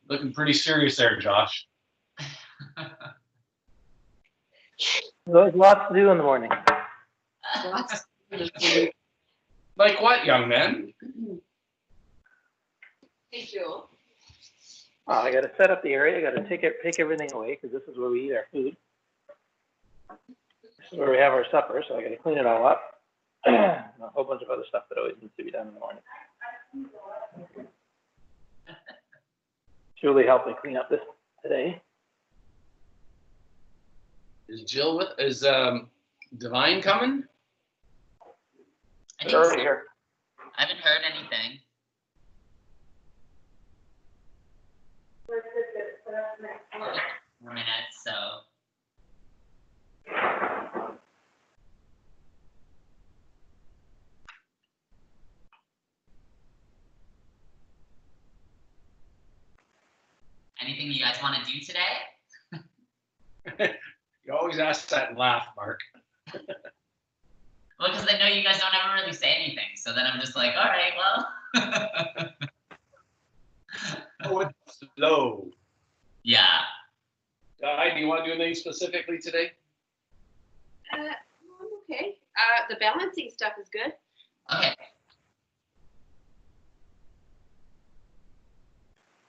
Looking pretty serious there, Josh. There's lots to do in the morning. Like what, young man? Hey, Joel. Well, I got to set up the area. I got to take everything away because this is where we eat our food. This is where we have our supper, so I got to clean it all up. And a whole bunch of other stuff that always needs to be done in the morning. Julie helped me clean up this today. Is Jill with? Is Divine coming? They're already here. I haven't heard anything. 4 minutes, so. Anything you guys want to do today? You always ask that and laugh, Mark. Well, because I know you guys don't ever really say anything, so then I'm just like, all right, well. Oh, it's slow. Yeah. Di, do you want to do anything specifically today? I'm okay. The balancing stuff is good. Okay.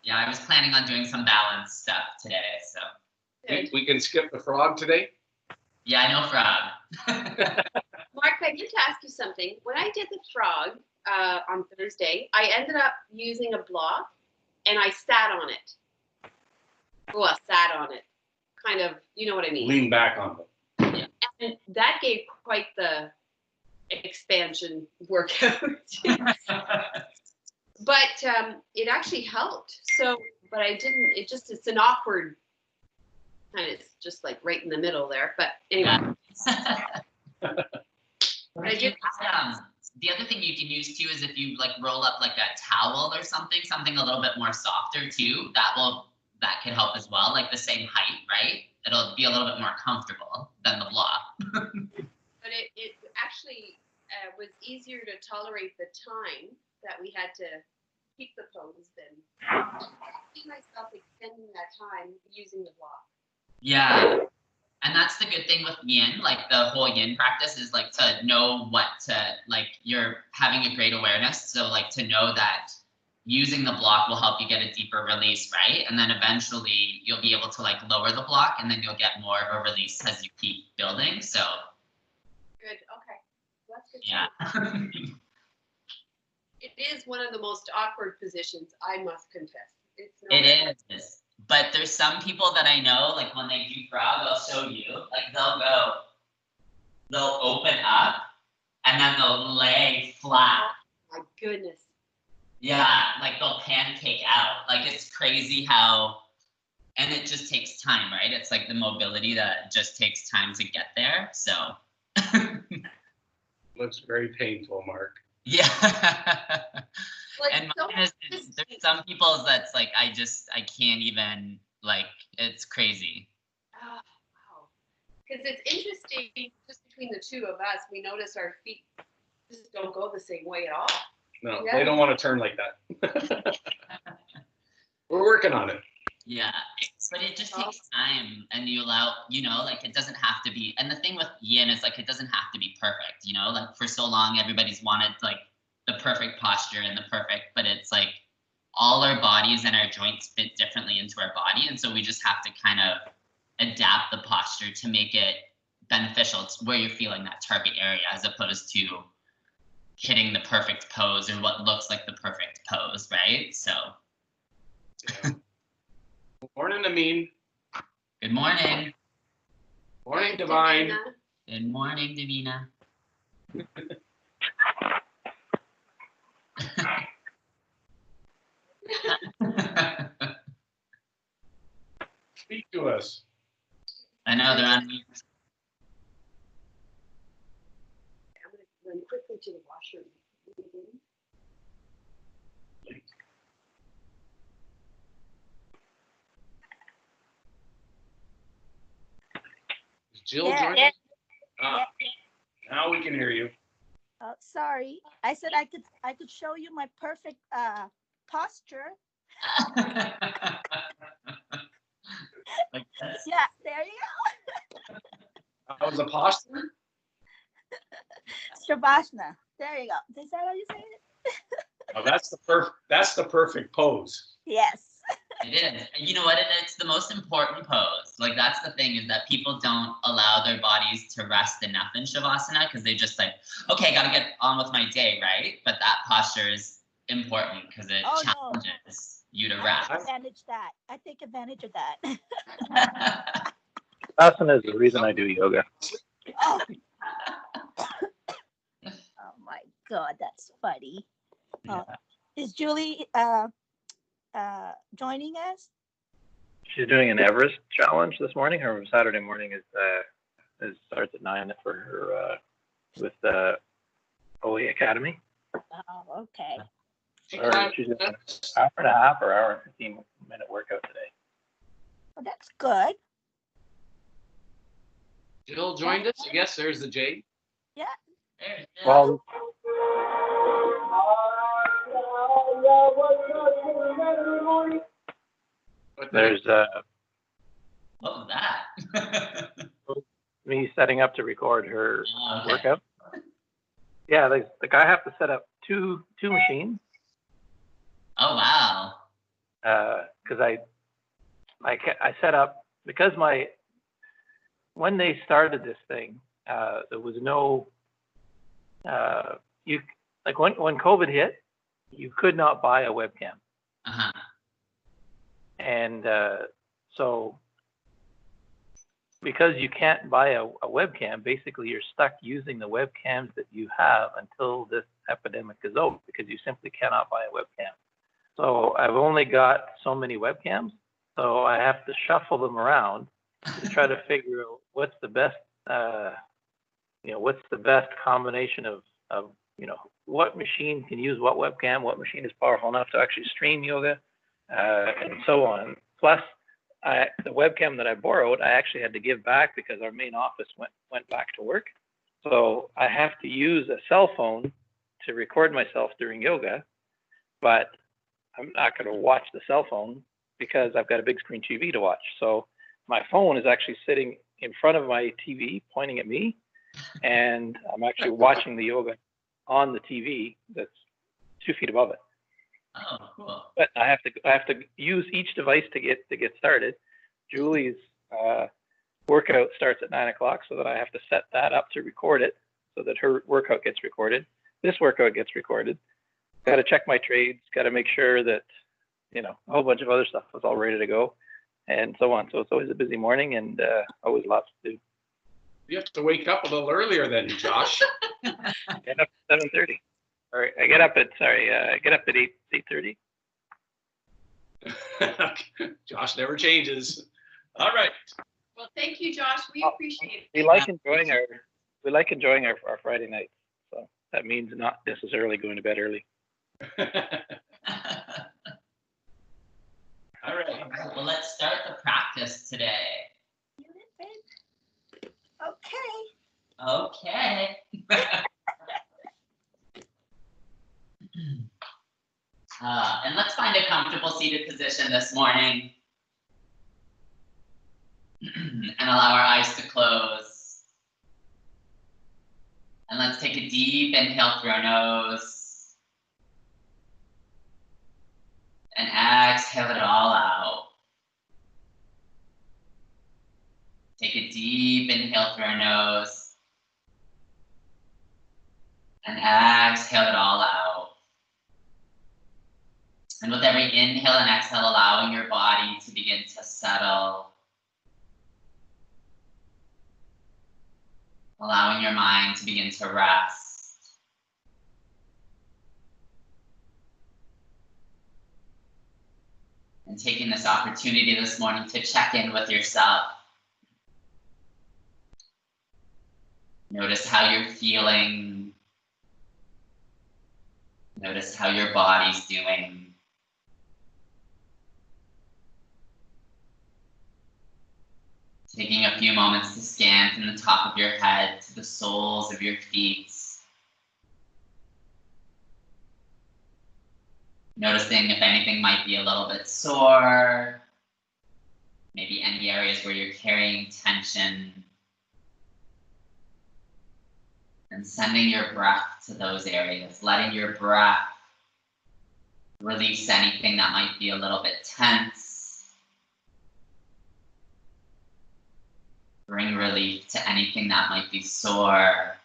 Yeah, I was planning on doing some balance stuff today, so. We can skip the frog today? Yeah, I know frog. Mark, I need to ask you something. When I did the frog on Thursday, I ended up using a block and I sat on it. Well, sat on it. Kind of, you know what I mean? Lean back on them. Yeah. And that gave quite the expansion workout. But it actually helped. So, but I didn't, it's an awkward kind of, just like right in the middle there. But anyway. But I did. The other thing you can use too is if you like roll up like a towel or something a little bit more softer too, that can help as well, like the same height, right? It'll be a little bit more comfortable than the block. But it actually was easier to tolerate the time that we had to keep the pose than I see myself extending that time using the block. Yeah. And that's the good thing with yin, like the whole yin practice is like to know what to, like you're having a great awareness. So like to know that using the block will help you get a deeper release, right? And then eventually you'll be able to like lower the block and then you'll get more of a release as you keep building. So. Good, okay. That's good. Yeah. It is one of the most awkward positions, I must confess. It is. But there's some people that I know, like when they do frog, they'll show you, like they'll open up and then they'll lay flat. Oh my goodness. Yeah, like they'll pancake out. Like it's crazy how, and it just takes time, right? It's like the mobility that just takes time to get there, so. Looks very painful, Mark. Yeah. Like, and there's some people that's like, I can't even, like, it's crazy. Oh, wow. Because it's interesting, just between the two of us, we notice our feet just don't go the same way at all. No, yeah. They don't want to turn like that. We're working on it. Yeah, but it just takes time, and you allow, you know, like it doesn't have to be, and the thing with yin is like, it doesn't have to be perfect, you know, like for so long, everybody's wanted like the perfect posture and the perfect, but it's like all our bodies and our joints fit differently into our body. And so we just have to kind of adapt the posture to make it beneficial to where you're feeling that target area, as opposed to hitting the perfect pose or what looks like the perfect pose, right? So. Yeah. Morning, Amin. Good morning. Morning, Divine. Good morning, Davina. Speak to us. I know they're on mute. I'm going to run quickly to the washroom. Is Jill joining? Now we can hear you. Sorry, I said I could show you my perfect posture. Like this. Yeah, there you That was a posture? go. Shavasana. There you go. Is that how you say it? Oh, that's the perfect pose. Yes. It is. You know what? And it's the most important pose. Like that's the thing is that people don't allow their bodies to rest enough in Shavasana because they just like, okay, gotta get on with my day, right? But that posture is important because it Oh, no. challenges you to I rest. take advantage that. I take advantage of that. Asana is the reason I do yoga. Oh. Oh my God, that's funny. Is Julie joining us? She's doing an Everest challenge this morning. Her Saturday morning is starts at 9 for her with the OE Academy. Oh, okay. She Or climbed- she's doing an hour and a half or hour and 15-minute workout today. Well, that's good. Jill joined us. I guess there's the J. There it is. Well, What the- there's What was that? me setting up to record her Oh, okay. workout. Yeah, like I have to set up two machines Oh wow. because I set up because when they started this thing, there was no you like when COVID hit, you could not buy a webcam, Uh-huh. and so because you can't buy a webcam, basically you're stuck using the webcams that you have until this epidemic is over because you simply cannot buy a webcam. So I've only got so many webcams, so I have to shuffle them around to try to figure out what's the best, what's the best combination of what machine can use what webcam, what machine is powerful enough to actually stream yoga, and so on. Plus, the webcam that I borrowed, I actually had to give back because our main office went back to work. So I have to use a cell phone to record myself during yoga, but I'm not going to watch the cell phone because I've got a big screen TV to watch. So my phone is actually sitting in front of my TV, pointing at me, and I'm actually watching the yoga on the TV that's 2 feet above it. Oh, cool. But I have to use each device to get started. Julie's workout starts at 9 o'clock, so that I have to set that up to record it, so that her workout gets recorded. This workout gets recorded. Got to check my trades. Got to make sure that a whole bunch of other stuff is all ready to go, and so on. So it's always a busy morning and always lots to do. You have to wake up a little earlier then, Josh. Get up at 7:30. Or I get up at 8:30. Josh never changes. All right. Well, thank you, Josh. We appreciate We it. like enjoying our Friday nights. So that means not necessarily going to bed early. All right. Well, let's start the practice today. Okay. Okay. And let's find a comfortable seated position this morning. And allow our eyes to close. And let's take a deep inhale through our nose. And exhale it all out. Take a deep inhale through our nose. And exhale it all out. And with every inhale and exhale, allowing your body to begin to settle. Allowing your mind to begin to rest. And taking this opportunity this morning to check in with yourself. Notice how you're feeling. Notice how your body's doing. Taking a few moments to scan from the top of your head to the soles of your feet. Noticing if anything might be a little bit sore. maybe any areas where you're carrying tension, and sending your breath to those areas, letting your breath release anything that might be a little bit tense, bring relief to anything that might be sore.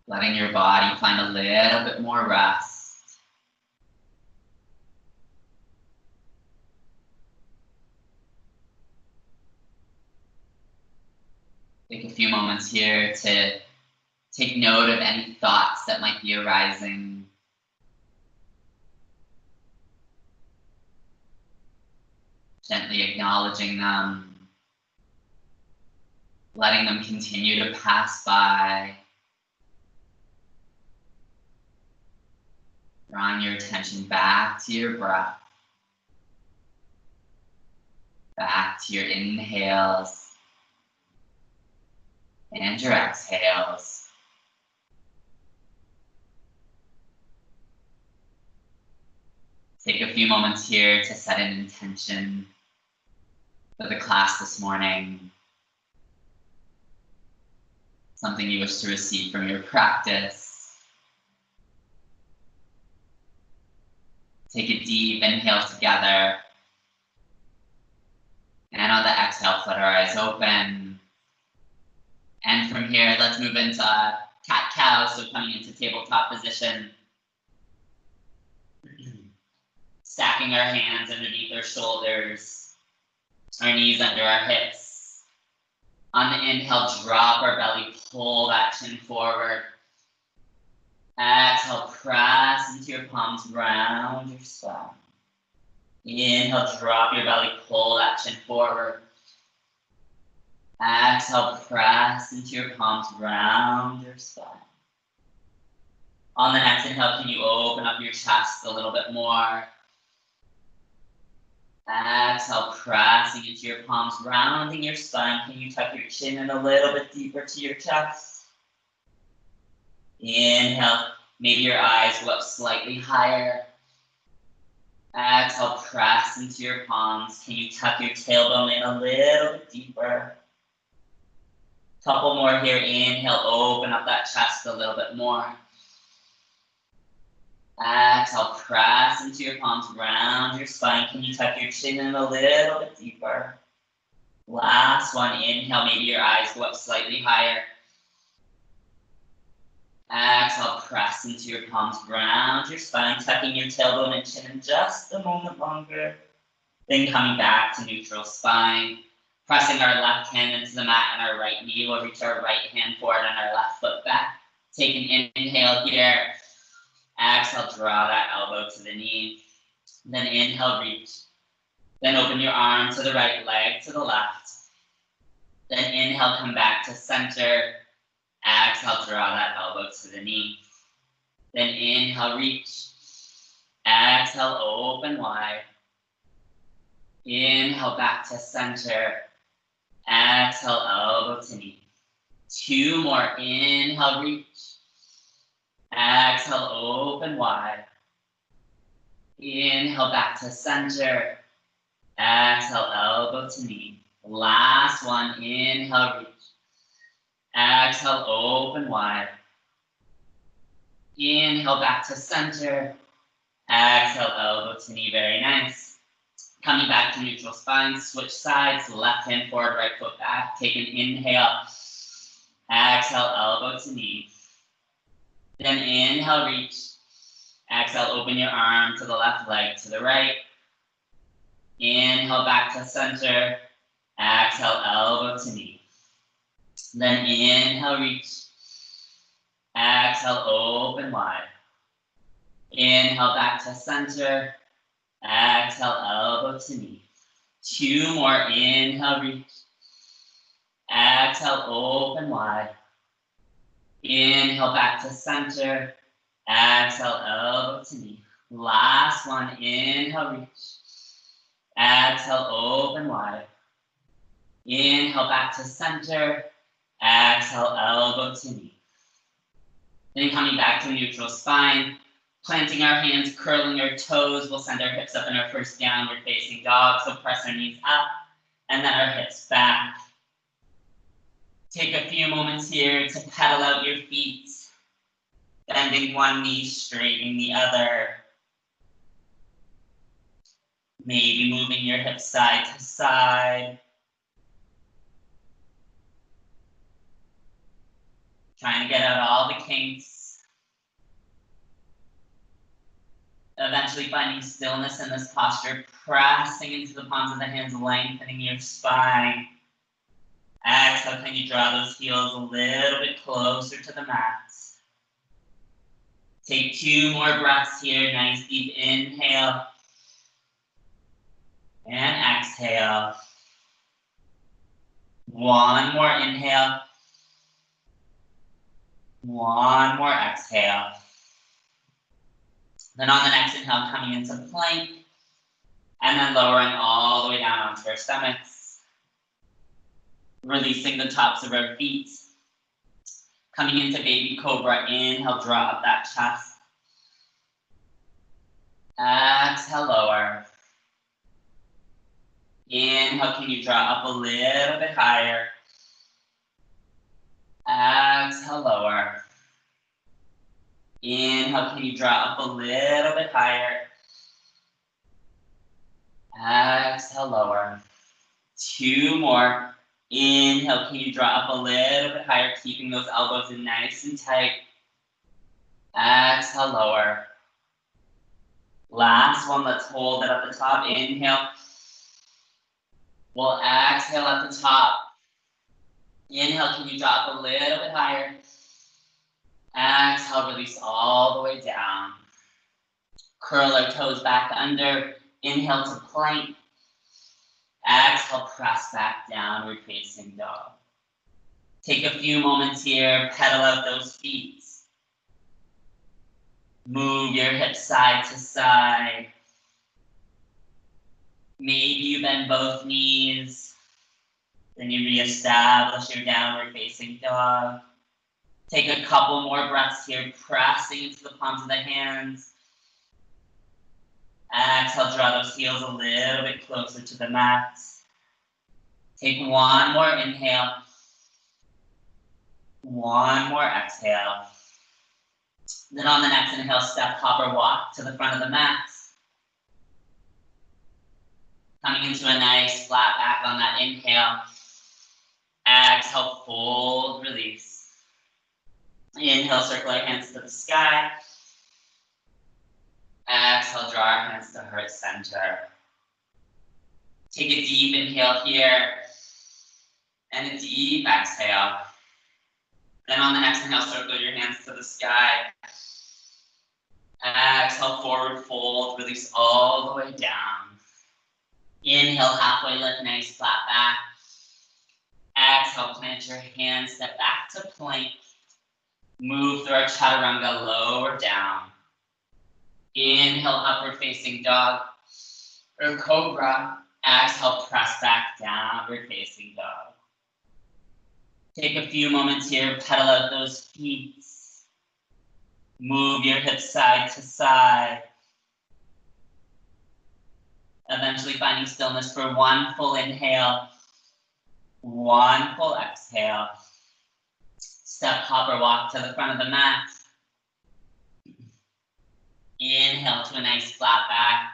Letting your body find a little bit more rest. Take a few moments here to take note of any thoughts that might be arising. Gently acknowledging them. Letting them continue to pass by. Drawing your attention back to your breath. Back to your inhales. And your exhales. Take a few moments here to set an intention for the class this morning. Something you wish to receive from your practice. Take a deep inhale together. And on the exhale, flutter our eyes open. And from here, let's move into cat-cow, so coming into tabletop position. Stacking our hands underneath our shoulders, our knees under our hips. On the inhale, drop our belly, pull that chin forward. Exhale, press into your palms, round your spine. Inhale, drop your belly, pull that chin forward. Exhale, press into your palms, round your spine. On the next inhale, can you open up your chest a little bit more? Exhale, pressing into your palms, rounding your spine. Can you tuck your chin in a little bit deeper to your chest? Inhale, maybe your eyes go up slightly higher. Exhale, press into your palms. Can you tuck your tailbone in a little bit deeper? Couple more here. Inhale, open up that chest a little bit more. Exhale, press into your palms, round your spine. Can you tuck your chin in a little bit deeper? Last one. Inhale, maybe your eyes go up slightly higher. Exhale, press into your palms, round your spine, tucking your tailbone and chin in just a moment longer. Then coming back to neutral spine. Pressing our left hand into the mat and our right knee. We'll reach our right hand forward and our left foot back. Take an inhale here. Exhale, draw that elbow to the knee. Then inhale, reach. Then open your arm to the right, leg to the left. Then inhale, come back to center. Exhale, draw that elbow to the knee. Then inhale, reach. Exhale, open wide. Inhale, back to center. Exhale, elbow to knee. Two more. Inhale, reach. Exhale, open wide. Inhale, back to center. Exhale, elbow to knee. Last one. Inhale, reach. Exhale, open wide. Inhale, back to center. Exhale, elbow to knee. Very nice. Coming back to neutral spine, switch sides, left hand forward, right foot back. Take an inhale. Exhale, elbow to knee. Then inhale, reach. Exhale, open your arm to the left leg to the right. Inhale, back to center. Exhale, elbow to knee. Then inhale, reach. Exhale, open wide. Inhale, back to center. Exhale, elbow to knee. Two more. Inhale, reach. Exhale, open wide. Inhale, back to center. Exhale, elbow to knee. Last one. Inhale, reach. Exhale, open wide. Inhale, back to center. Exhale, elbow to knee. Then coming back to neutral spine. Planting our hands, curling our toes, we'll send our hips up in our first downward facing dog. So press our knees up and then our hips back. Take a few moments here to pedal out your feet, bending one knee, straightening the other. Maybe moving your hips side to side. Trying to get out all the kinks. Eventually finding stillness in this posture, pressing into the palms of the hands, lengthening your spine. Exhale, can you draw those heels a little bit closer to the mat? Take 2 more breaths here. Nice deep inhale. And exhale. 1 more inhale. 1 more exhale. Then on the next inhale, coming into plank. And then lowering all the way down onto our stomachs. Releasing the tops of our feet. Coming into baby cobra, inhale, draw up that chest. Exhale, lower. Inhale, can you draw up a little bit higher? Exhale, lower. Inhale, can you draw up a little bit higher? Exhale, lower. 2 more. Inhale, can you draw up a little bit higher, keeping those elbows in nice and tight. Exhale, lower. Last one, let's hold it at the top. Inhale. We'll exhale at the top. Inhale, can you drop a little bit higher? Exhale, release all the way down. Curl our toes back under. Inhale to plank. Exhale, press back downward facing dog. Take a few moments here, pedal out those feet. Move your hips side to side. Maybe you bend both knees. Then you reestablish your downward facing dog. Take a couple more breaths here, pressing into the palms of the hands. Exhale, draw those heels a little bit closer to the mat. Take 1 more inhale. 1 more exhale. Then on the next inhale, step, hop, or walk to the front of the mat. Coming into a nice flat back on that inhale. Exhale, fold, release. Inhale, circle our hands to the sky. Exhale, draw our hands to heart center. Take a deep inhale here. And a deep exhale. Then on the next inhale, circle your hands to the sky. Exhale, forward fold, release all the way down. Inhale, halfway lift, nice flat back. Exhale, plant your hands, step back to plank. Move through our chaturanga, lower down. Inhale, upward facing dog or cobra. Exhale, press back, downward facing dog. Take a few moments here, pedal out those feet. Move your hips side to side. Eventually finding stillness for 1 full inhale, 1 full exhale. Step, hop, or walk to the front of the mat. Inhale to a nice flat back.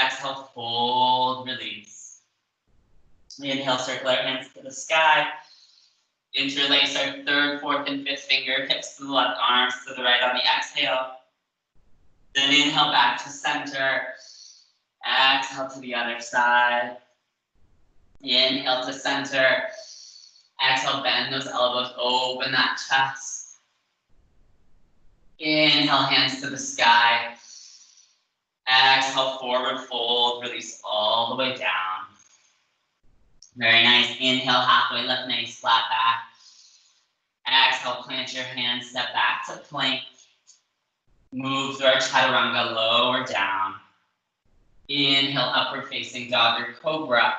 Exhale, fold, release. Inhale, circle our hands to the sky. Interlace our 3rd, 4th, and 5th finger, hips to the left, arms to the right on the exhale. Then inhale back to center. Exhale to the other side. Inhale to center. Exhale, bend those elbows, open that chest. Inhale, hands to the sky. Exhale, forward fold, release all the way down. Very nice. Inhale, halfway lift, nice flat back. Exhale, plant your hands, step back to plank. Move through our chaturanga, lower down. Inhale, upward facing dog or cobra.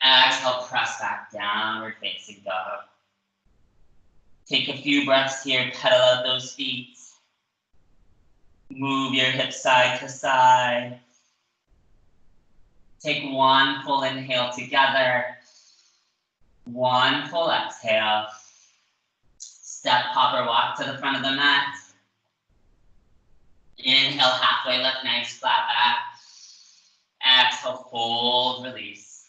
Exhale, press back, downward facing dog. Take a few breaths here, pedal out those feet. Move your hips side to side. Take one full inhale together. One full exhale. Step, hop, or walk to the front of the mat. Inhale, halfway lift, nice flat back. Exhale, fold, release.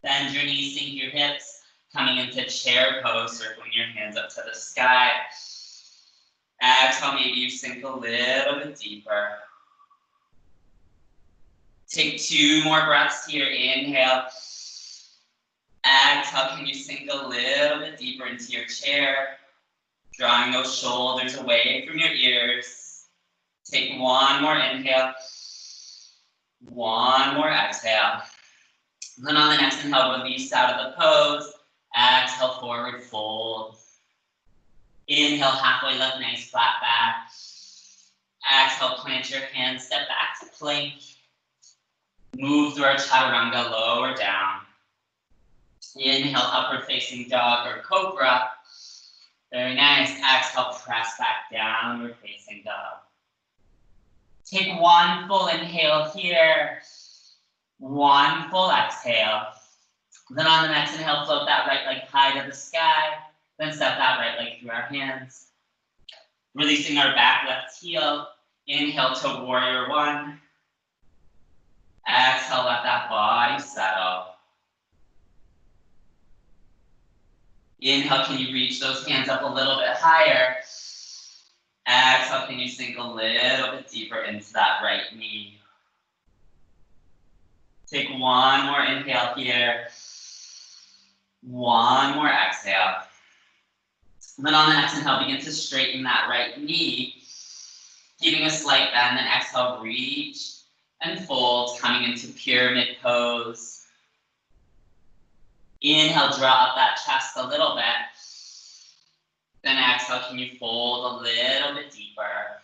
Bend your knees, sink your hips. Coming into chair pose, circling your hands up to the sky. Exhale, maybe you sink a little bit deeper. Take 2 more breaths here. Inhale. Exhale, can you sink a little bit deeper into your chair? Drawing those shoulders away from your ears. Take 1 more inhale. 1 more exhale. Then on the next inhale, release out of the pose. Exhale, forward fold. Inhale, halfway lift, nice flat back. Exhale, plant your hands, step back to plank. Move through our chaturanga, lower down. Inhale, upward facing dog or cobra. Very nice. Exhale, press back, downward facing dog. Take 1 full inhale here. 1 full exhale. Then on the next inhale, float that right leg high to the sky. Then step that right leg through our hands. Releasing our back left heel. Inhale to warrior 1. Exhale, let that body settle. Inhale, can you reach those hands up a little bit higher? Exhale, can you sink a little bit deeper into that right knee? Take 1 more inhale here. 1 more exhale. And then on the next inhale, begin to straighten that right knee. Keeping a slight bend, then exhale, reach and fold, coming into pyramid pose. Inhale, draw up that chest a little bit. Then exhale, can you fold a little bit deeper?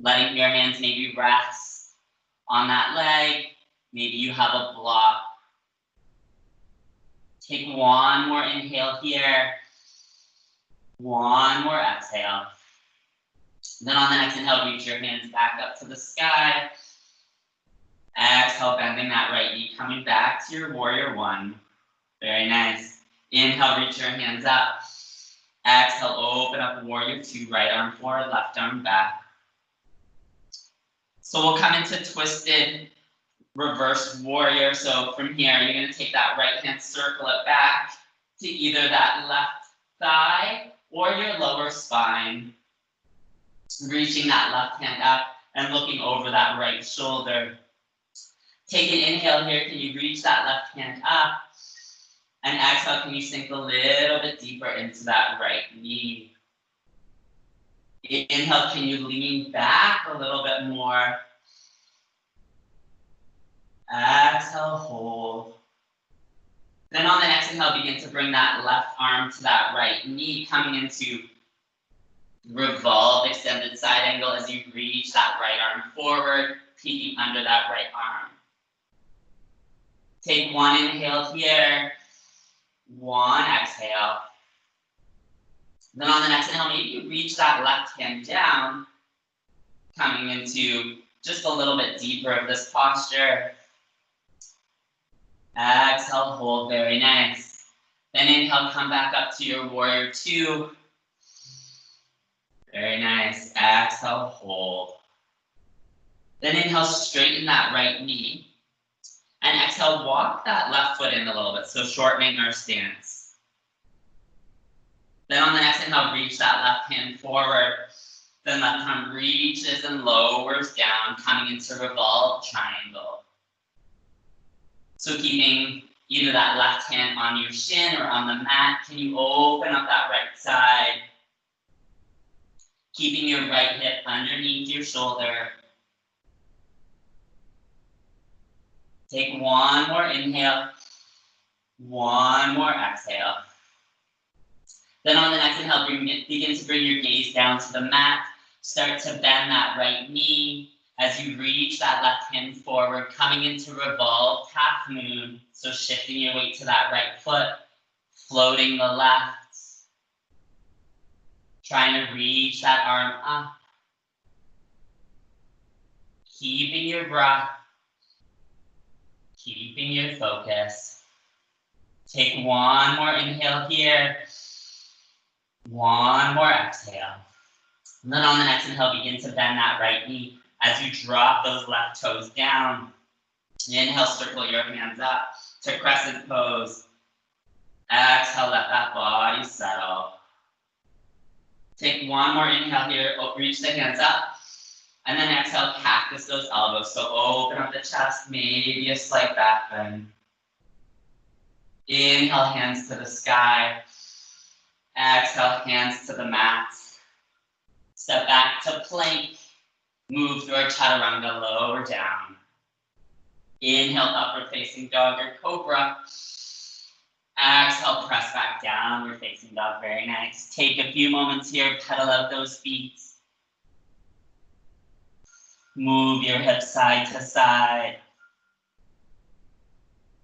Letting your hands maybe rest on that leg. Maybe you have a block. Take 1 more inhale here. 1 more exhale. Then on the next inhale, reach your hands back up to the sky. Exhale, bending that right knee, coming back to your warrior 1. Very nice. Inhale, reach your hands up. Exhale, open up warrior 2, right arm forward, left arm back. So we'll come into twisted reverse warrior. So from here, you're going to take that right hand, circle it back to either that left thigh or your lower spine. Reaching that left hand up and looking over that right shoulder. Take an inhale here. Can you reach that left hand up? And exhale, can you sink a little bit deeper into that right knee? Inhale, can you lean back a little bit more? Exhale, hold. Then on the next inhale, begin to bring that left arm to that right knee, coming into revolve, extended side angle as you reach that right arm forward, peeking under that right arm. Take 1 inhale here, 1 exhale. Then on the next inhale, maybe you reach that left hand down, coming into just a little bit deeper of this posture. Exhale, hold, very nice. Then inhale, come back up to your warrior 2. Very nice. Exhale, hold. Then inhale, straighten that right knee. And exhale, walk that left foot in a little bit, so shortening our stance. Then on the next inhale, reach that left hand forward. Then left arm reaches and lowers down, coming into revolve triangle. So keeping either that left hand on your shin or on the mat, can you open up that right side? Keeping your right hip underneath your shoulder. Take 1 more inhale, 1 more exhale. Then on the next inhale, begin to bring your gaze down to the mat. Start to bend that right knee as you reach that left hand forward, coming into revolve half moon. So shifting your weight to that right foot, floating the left. Trying to reach that arm up. Keeping your breath. Keeping your focus. Take one more inhale here. One more exhale. And then on the next inhale, begin to bend that right knee as you drop those left toes down. Inhale, circle your hands up to crescent pose. Exhale, let that body settle. Take one more inhale here, reach the hands up. And then exhale, cactus those elbows. So open up the chest, maybe a slight back bend. Inhale, hands to the sky. Exhale, hands to the mat. Step back to plank. Move through our chaturanga, lower down. Inhale, upward facing dog or cobra. Exhale, press back, downward facing dog. Very nice. Take a few moments here, pedal out those feet. Move your hips side to side.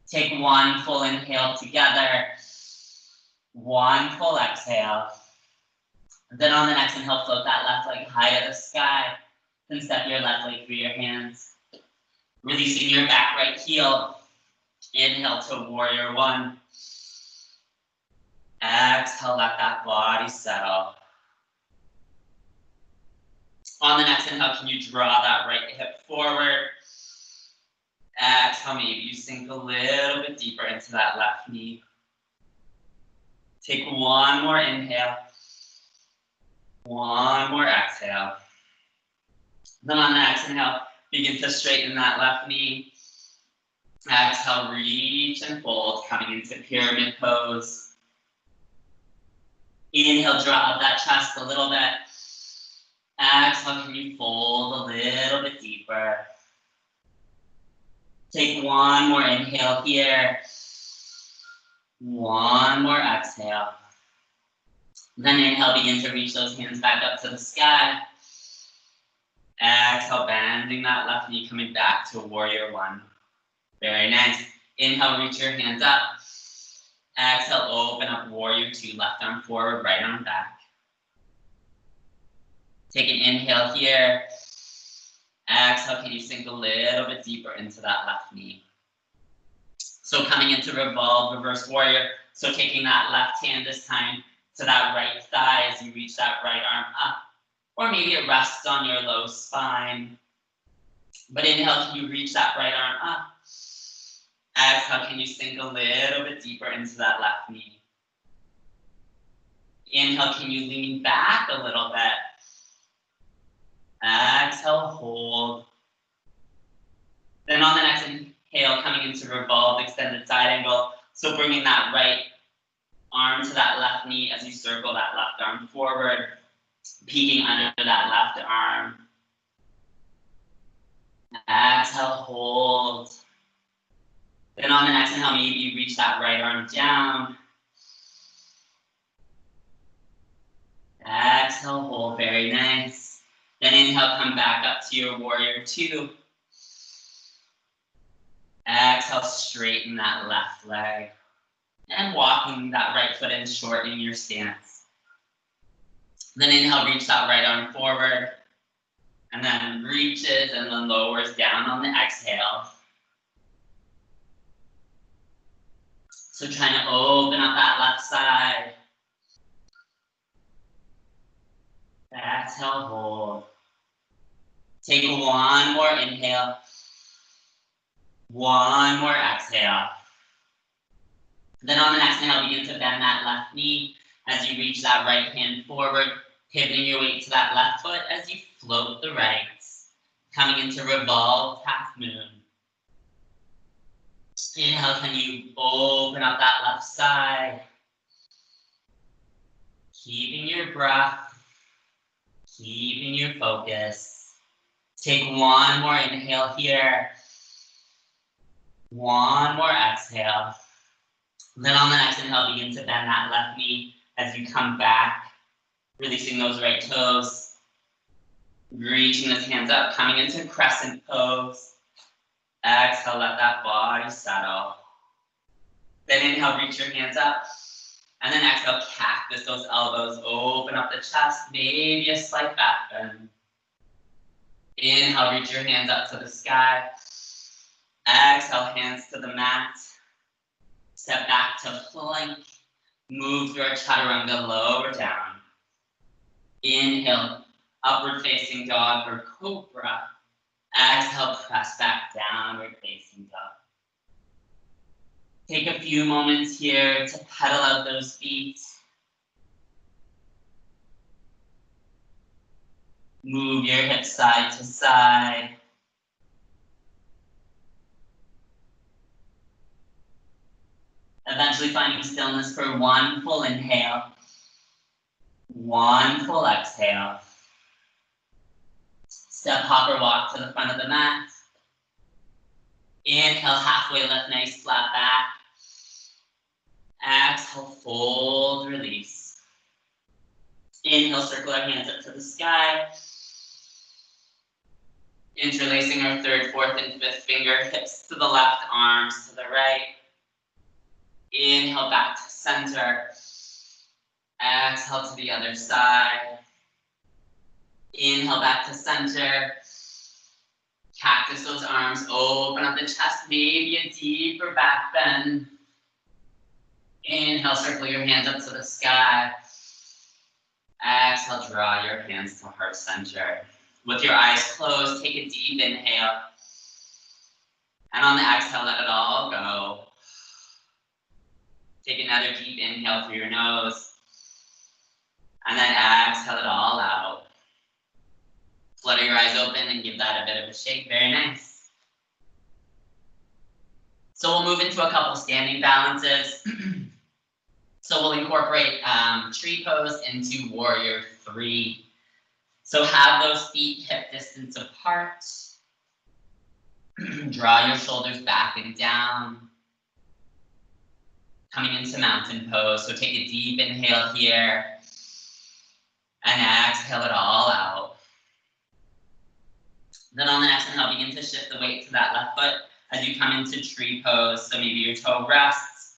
Take one full inhale together. One full exhale. Then on the next inhale, float that left leg high to the sky. Then step your left leg through your hands. Releasing your back right heel. Inhale to warrior one. Exhale, let that body settle. On the next inhale, can you draw that right hip forward? Exhale, maybe you sink a little bit deeper into that left knee. Take one more inhale. One more exhale. Then on the next inhale, begin to straighten that left knee. Exhale, reach and fold, coming into pyramid pose. Inhale, draw up that chest a little bit. Exhale, can you fold a little bit deeper? Take one more inhale here. One more exhale. Then inhale, begin to reach those hands back up to the sky. Exhale, bending that left knee, coming back to warrior one. Very nice. Inhale, reach your hands up. Exhale, open up warrior two, left arm forward, right arm back. Take an inhale here. Exhale, can you sink a little bit deeper into that left knee? So coming into revolve, reverse warrior. So taking that left hand this time to that right thigh as you reach that right arm up. Or maybe it rests on your low spine. But inhale, can you reach that right arm up? Exhale, can you sink a little bit deeper into that left knee? Inhale, can you lean back a little bit? Exhale, hold. Then on the next inhale, coming into revolve, extended side angle. So bringing that right arm to that left knee as you circle that left arm forward, peeking under that left arm. Exhale, hold. Then on the next inhale, maybe you reach that right arm down. Exhale, hold, very nice. Then inhale, come back up to your warrior two. Exhale, straighten that left leg. And walking that right foot in, shortening your stance. Then inhale, reach that right arm forward. And then reaches and then lowers down on the exhale. So trying to open up that left side. Exhale, hold. Take one more inhale. One more exhale. Then on the next inhale, begin to bend that left knee as you reach that right hand forward, pivoting your weight to that left foot as you float the right. Coming into revolve, half moon. Inhale, can you open up that left side? Keeping your breath, keeping your focus. Take one more inhale here. One more exhale. Then on the next inhale, begin to bend that left knee as you come back, releasing those right toes. Reaching those hands up, coming into crescent pose. Exhale, let that body settle. Then inhale, reach your hands up. And then exhale, cactus those elbows, open up the chest, maybe a slight back bend. Inhale, reach your hands up to the sky. Exhale, hands to the mat. Step back to plank. Move your chaturanga lower down. Inhale, upward facing dog or cobra. Exhale, press back, downward facing dog. Take a few moments here to pedal out those feet. Move your hips side to side. Eventually finding stillness for one full inhale. One full exhale. Step, hop, or walk to the front of the mat. Inhale, halfway lift, nice flat back. Exhale, fold, release. Inhale, circle our hands up to the sky. Interlacing our third, fourth, and fifth finger, hips to the left, arms to the right. Inhale, back to center. Exhale to the other side. Inhale, back to center. Cactus those arms, open up the chest, maybe a deeper back bend. Inhale, circle your hands up to the sky. Exhale, draw your hands to heart center. With your eyes closed, take a deep inhale. And on the exhale, let it all go. Take another deep inhale through your nose. And then exhale it all out. Flutter your eyes open and give that a bit of a shake. Very nice. So we'll move into a couple standing balances. So we'll incorporate tree pose into warrior 3. So have those feet hip distance apart. Draw your shoulders back and down. Coming into mountain pose. So take a deep inhale here. And exhale it all out. Then on the next inhale, begin to shift the weight to that left foot as you come into tree pose. So maybe your toe rests,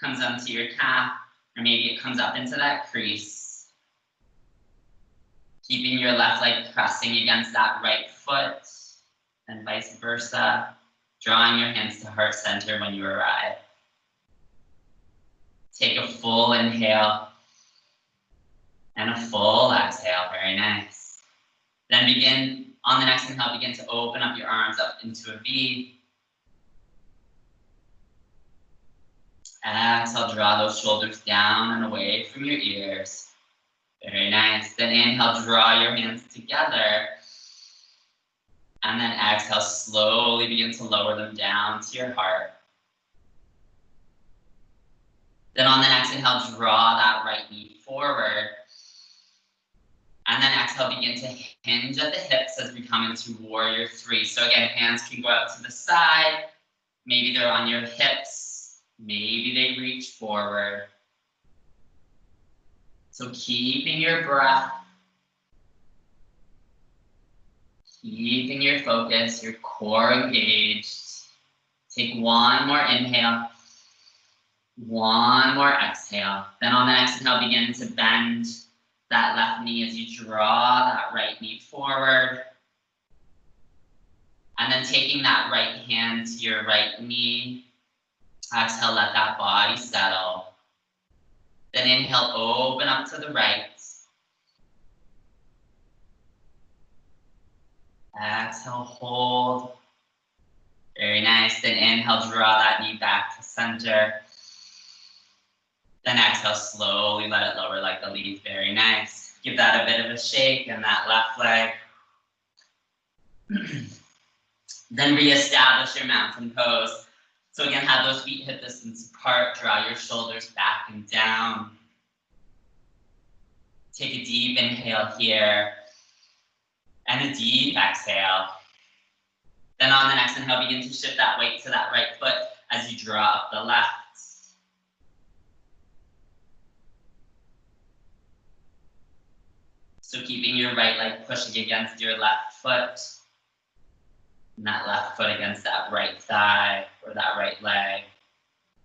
comes onto your calf, or maybe it comes up into that crease. Keeping your left leg pressing against that right foot, and vice versa. Drawing your hands to heart center when you arrive. Take a full inhale and a full exhale. Very nice. Then begin, on the next inhale, begin to open up your arms up into a V. Exhale, draw those shoulders down and away from your ears. Very nice. Then inhale, draw your hands together. And then exhale, slowly begin to lower them down to your heart. Then on the next inhale, draw that right knee forward. And then exhale, begin to hinge at the hips as we come into warrior 3. So again, hands can go out to the side. Maybe they're on your hips. Maybe they reach forward. So keeping your breath. Keeping your focus, your core engaged. Take one more inhale. One more exhale. Then on the next inhale, begin to bend that left knee as you draw that right knee forward. And then taking that right hand to your right knee. Exhale, let that body settle. Then inhale, open up to the right. Exhale, hold. Very nice. Then inhale, draw that knee back to center. Then exhale, slowly let it lower like a leaf. Very nice. Give that a bit of a shake in that left leg. Then reestablish your mountain pose. So again, have those feet hip distance apart. Draw your shoulders back and down. Take a deep inhale here. And a deep exhale. Then on the next inhale, begin to shift that weight to that right foot as you draw up the left. So keeping your right leg pushing against your left foot. And that left foot against that right thigh or that right leg.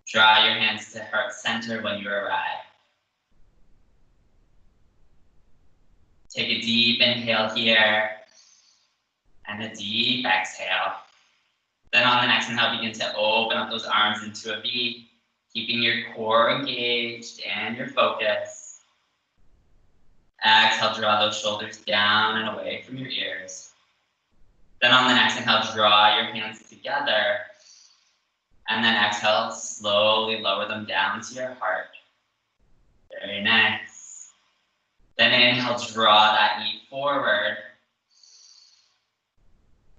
Draw your hands to heart center when you arrive. Take a deep inhale here. And a deep exhale. Then on the next inhale, begin to open up those arms into a V, keeping your core engaged and your focus. Exhale, draw those shoulders down and away from your ears. Then on the next inhale, draw your hands together. And then exhale, slowly lower them down to your heart. Very nice. Then inhale, draw that knee forward.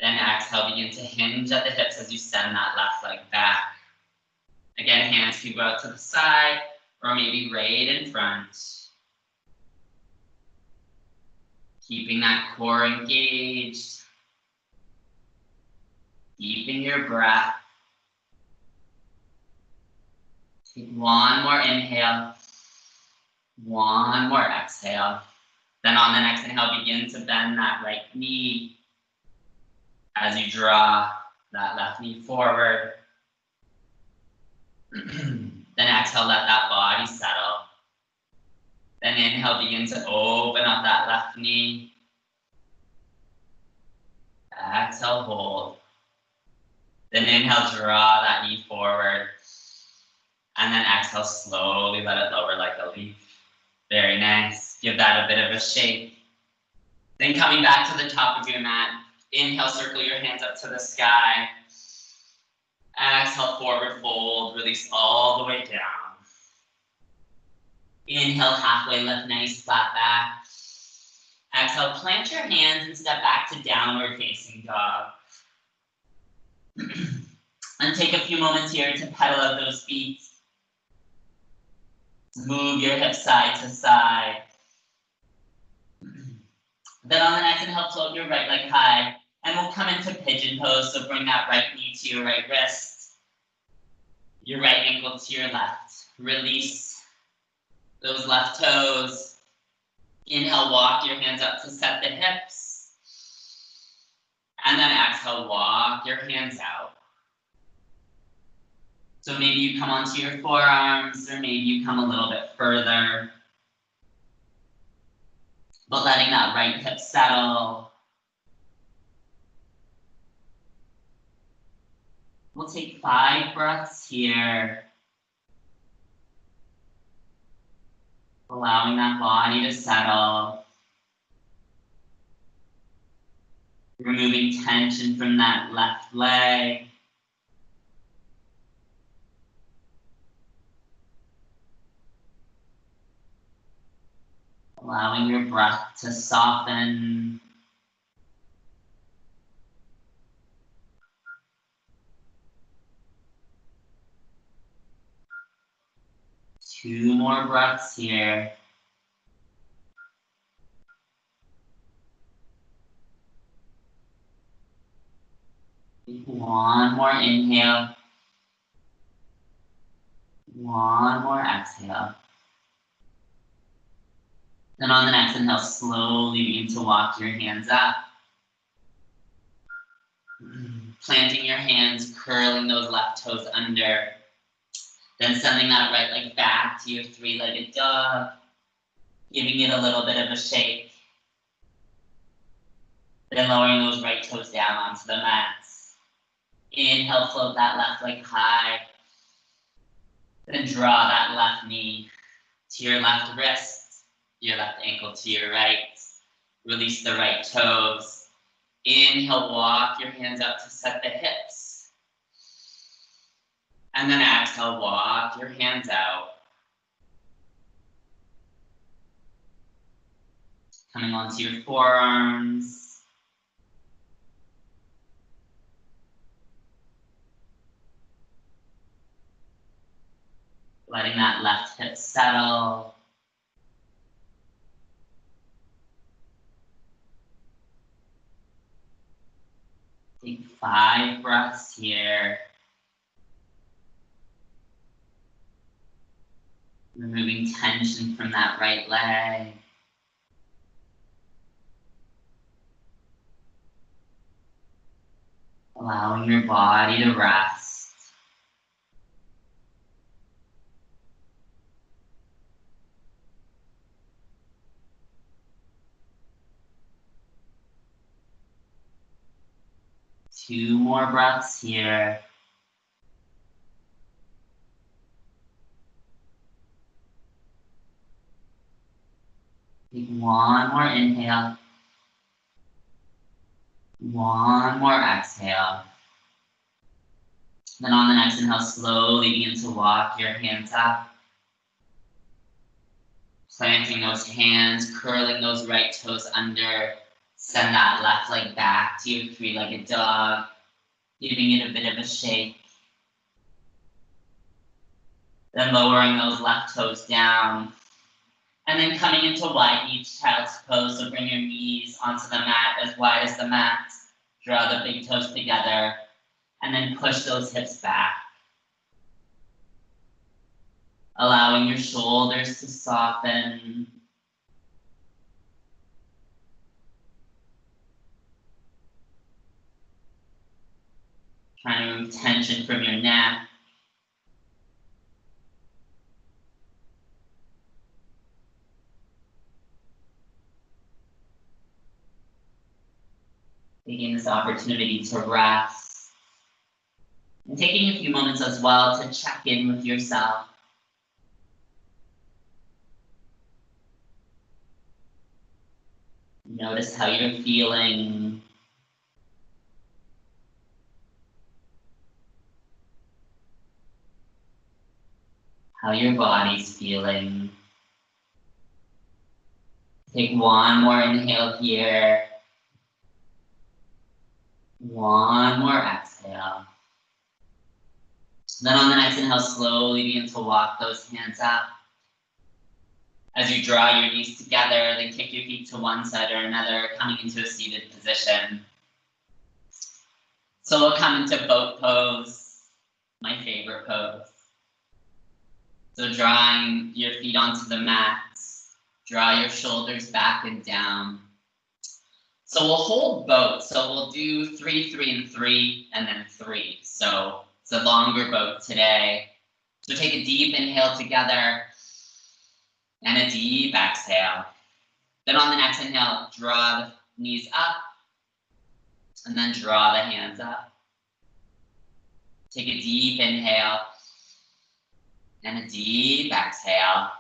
Then exhale, begin to hinge at the hips as you send that left leg back. Again, hands can go out to the side or maybe right in front. Keeping that core engaged. Keeping your breath. Take one more inhale. One more exhale. Then on the next inhale, begin to bend that right knee as you draw that left knee forward. Then exhale, let that body settle. Then inhale, begin to open up that left knee. Exhale, hold. Then inhale, draw that knee forward. And then exhale, slowly let it lower like a leaf. Very nice. Give that a bit of a shake. Then coming back to the top of your mat, inhale, circle your hands up to the sky. Exhale, forward fold, release all the way down. Inhale, halfway lift, nice flat back. Exhale, plant your hands and step back to downward facing dog. And take a few moments here to pedal out those feet. Move your hips side to side. Then on the next inhale, float your right leg high. And we'll come into pigeon pose, so bring that right knee to your right wrist. Your right ankle to your left. Release those left toes. Inhale, walk your hands up to set the hips. And then exhale, walk your hands out. So maybe you come onto your forearms, or maybe you come a little bit further. But letting that right hip settle. We'll take 5 breaths here. Allowing that body to settle. Removing tension from that left leg. Allowing your breath to soften. Two more breaths here. Take one more inhale. One more exhale. Then on the next inhale, slowly begin to walk your hands up. Planting your hands, curling those left toes under. Then sending that right leg back to your 3-legged dog. Giving it a little bit of a shake. Then lowering those right toes down onto the mats. Inhale, float that left leg high. Then draw that left knee to your left wrist, your left ankle to your right. Release the right toes. Inhale, walk your hands up to set the hips. And then exhale, walk your hands out. Coming onto your forearms. Letting that left hip settle. Take 5 breaths here. Removing tension from that right leg. Allowing your body to rest. 2 more breaths here. Take 1 more inhale. 1 more exhale. Then on the next inhale, slowly begin to walk your hands up. Planting those hands, curling those right toes under. Send that left leg back to your 3-legged dog, giving it a bit of a shake. Then lowering those left toes down. And then coming into wide each child's pose, so bring your knees onto the mat as wide as the mat. Draw the big toes together, and then push those hips back. Allowing your shoulders to soften. Trying to remove tension from your neck. Taking this opportunity to rest. And taking a few moments as well to check in with yourself. Notice how you're feeling. How your body's feeling. Take 1 more inhale here. 1 more exhale. Then on the next inhale, slowly begin to walk those hands up. As you draw your knees together, then kick your feet to one side or another, coming into a seated position. So we'll come into boat pose, my favorite pose. So drawing your feet onto the mat, draw your shoulders back and down. So we'll hold boat. So we'll do 3, 3, and 3, and then 3. So it's a longer boat today. So take a deep inhale together and a deep exhale. Then on the next inhale, draw the knees up and then draw the hands up. Take a deep inhale and a deep exhale.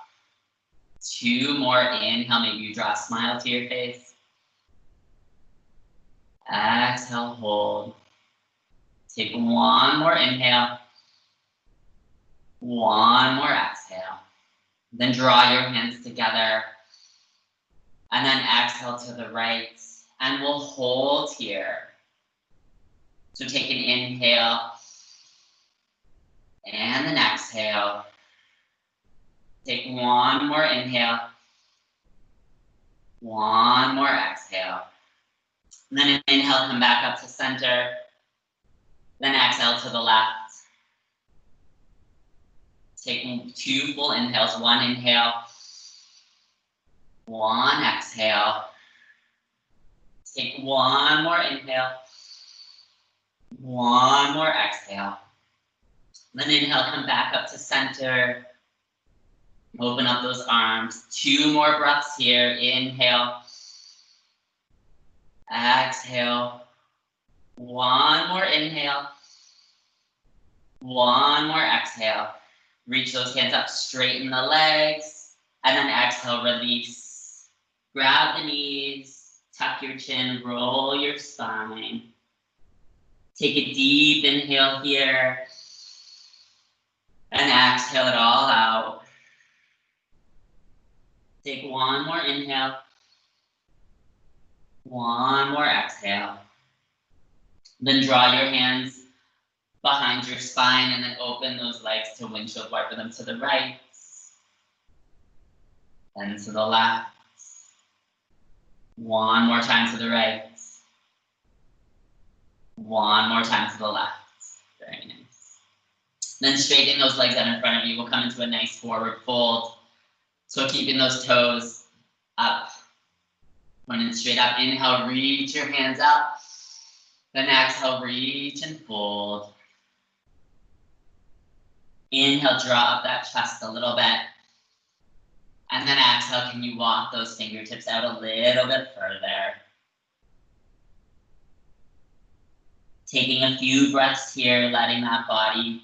2 more inhale, maybe you draw a smile to your face. Exhale, hold. Take 1 more inhale. 1 more exhale. Then draw your hands together. And then exhale to the right. And we'll hold here. So take an inhale. And an exhale. Take 1 more inhale. 1 more exhale. And then inhale, come back up to center. Then exhale to the left. Taking 2 full inhales. 1 inhale. 1 exhale. Take 1 more inhale. 1 more exhale. Then inhale, come back up to center. Open up those arms. 2 more breaths here. Inhale. Exhale. 1 more inhale. 1 more exhale. Reach those hands up, straighten the legs, and then exhale, release. Grab the knees, tuck your chin, roll your spine. Take a deep inhale here, and exhale it all out. Take 1 more inhale. 1 more exhale. Then draw your hands behind your spine and then open those legs to windshield wiper them to the right and to the left. 1 more time to the right. 1 more time to the left. Very nice. Then straighten those legs out in front of you. We'll come into a nice forward fold. So keeping those toes up, pointing straight up. Inhale, reach your hands up. Then exhale, reach and fold. Inhale, draw up that chest a little bit. And then exhale, can you walk those fingertips out a little bit further? Taking a few breaths here, letting that body,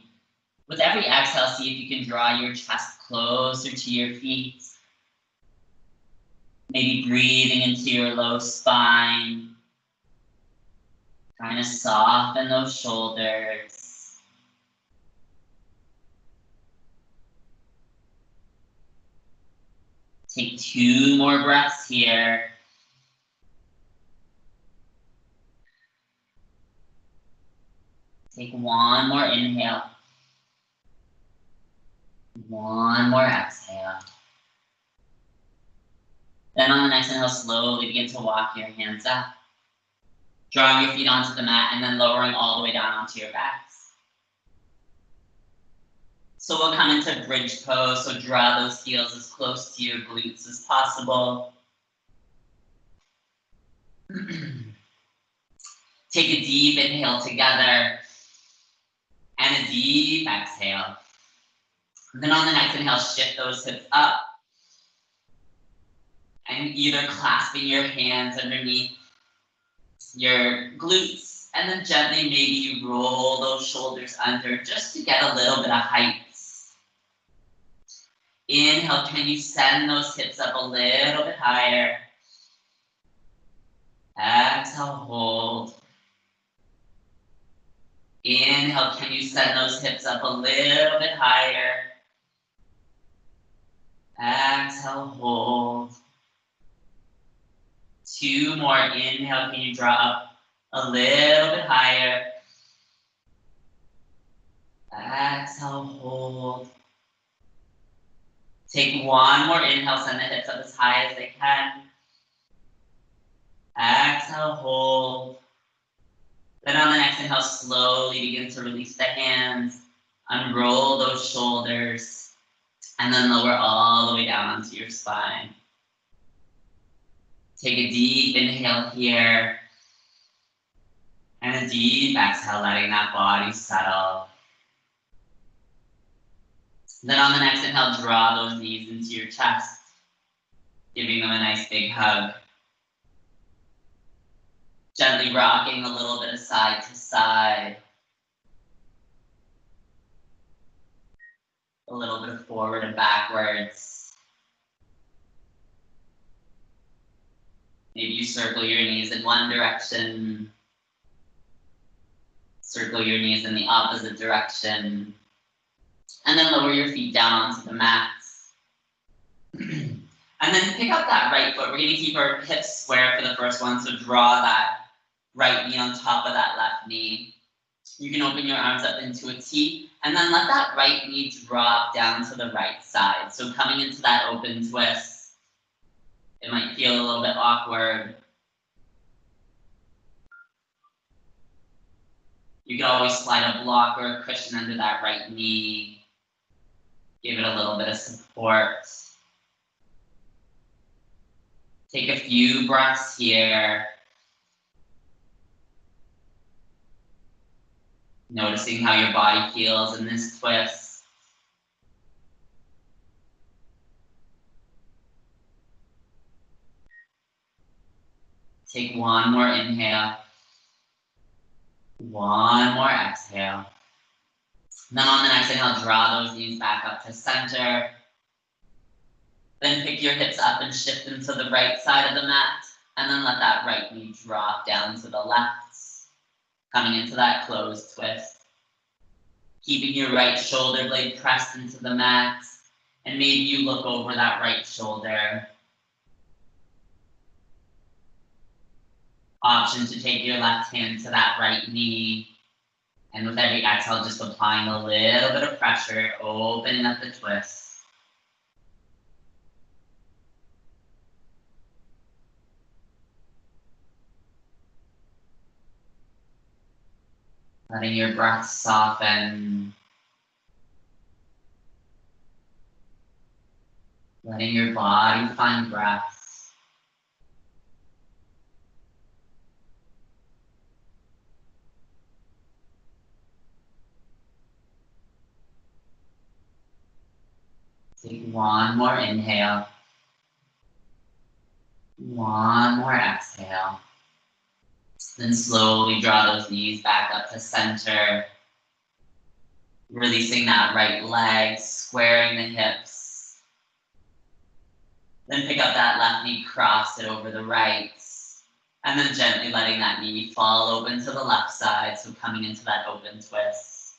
with every exhale, see if you can draw your chest closer to your feet. Maybe breathing into your low spine. Trying to soften those shoulders. Take 2 more breaths here. Take 1 more inhale. 1 more exhale. Then on the next inhale, slowly begin to walk your hands up. Drawing your feet onto the mat and then lowering all the way down onto your backs. So we'll come into bridge pose, so draw those heels as close to your glutes as possible. Take a deep inhale together and a deep exhale. Then on the next inhale, shift those hips up and either clasping your hands underneath your glutes, and then gently maybe you roll those shoulders under just to get a little bit of height. Inhale, can you send those hips up a little bit higher? Exhale, hold. Inhale, can you send those hips up a little bit higher? Exhale, hold. 2 more. Inhale, can you draw up a little bit higher? Exhale, hold. Take 1 more inhale, send the hips up as high as they can. Exhale, hold. Then on the next inhale, slowly begin to release the hands, unroll those shoulders, and then lower all the way down onto your spine. Take a deep inhale here, and a deep exhale, letting that body settle. Then on the next inhale, draw those knees into your chest, giving them a nice big hug. Gently rocking a little bit of side to side. A little bit of forward and backwards. Maybe you circle your knees in one direction. Circle your knees in the opposite direction. And then lower your feet down onto the mats. And then pick up that right foot. We're going to keep our hips square for the first one, so draw that right knee on top of that left knee. You can open your arms up into a T, and then let that right knee drop down to the right side. So coming into that open twist, it might feel a little bit awkward. You can always slide a block or a cushion under that right knee. Give it a little bit of support. Take a few breaths here. Noticing how your body feels in this twist. Take 1 more inhale. 1 more exhale. Then on the next inhale, draw those knees back up to center. Then pick your hips up and shift them to the right side of the mat. And then let that right knee drop down to the left. Coming into that closed twist. Keeping your right shoulder blade pressed into the mat. And maybe you look over that right shoulder. Option to take your left hand to that right knee. And with every exhale, just applying a little bit of pressure, opening up the twist. Letting your breath soften. Letting your body find breath. Take 1 more inhale. 1 more exhale. Then slowly draw those knees back up to center. Releasing that right leg, squaring the hips. Then pick up that left knee, cross it over the right. And then gently letting that knee fall open to the left side, so coming into that open twist.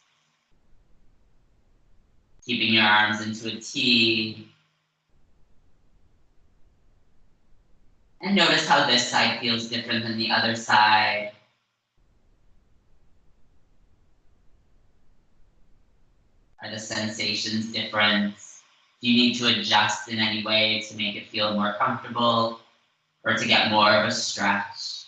Keeping your arms into a T. And notice how this side feels different than the other side. Are the sensations different? Do you need to adjust in any way to make it feel more comfortable or to get more of a stretch?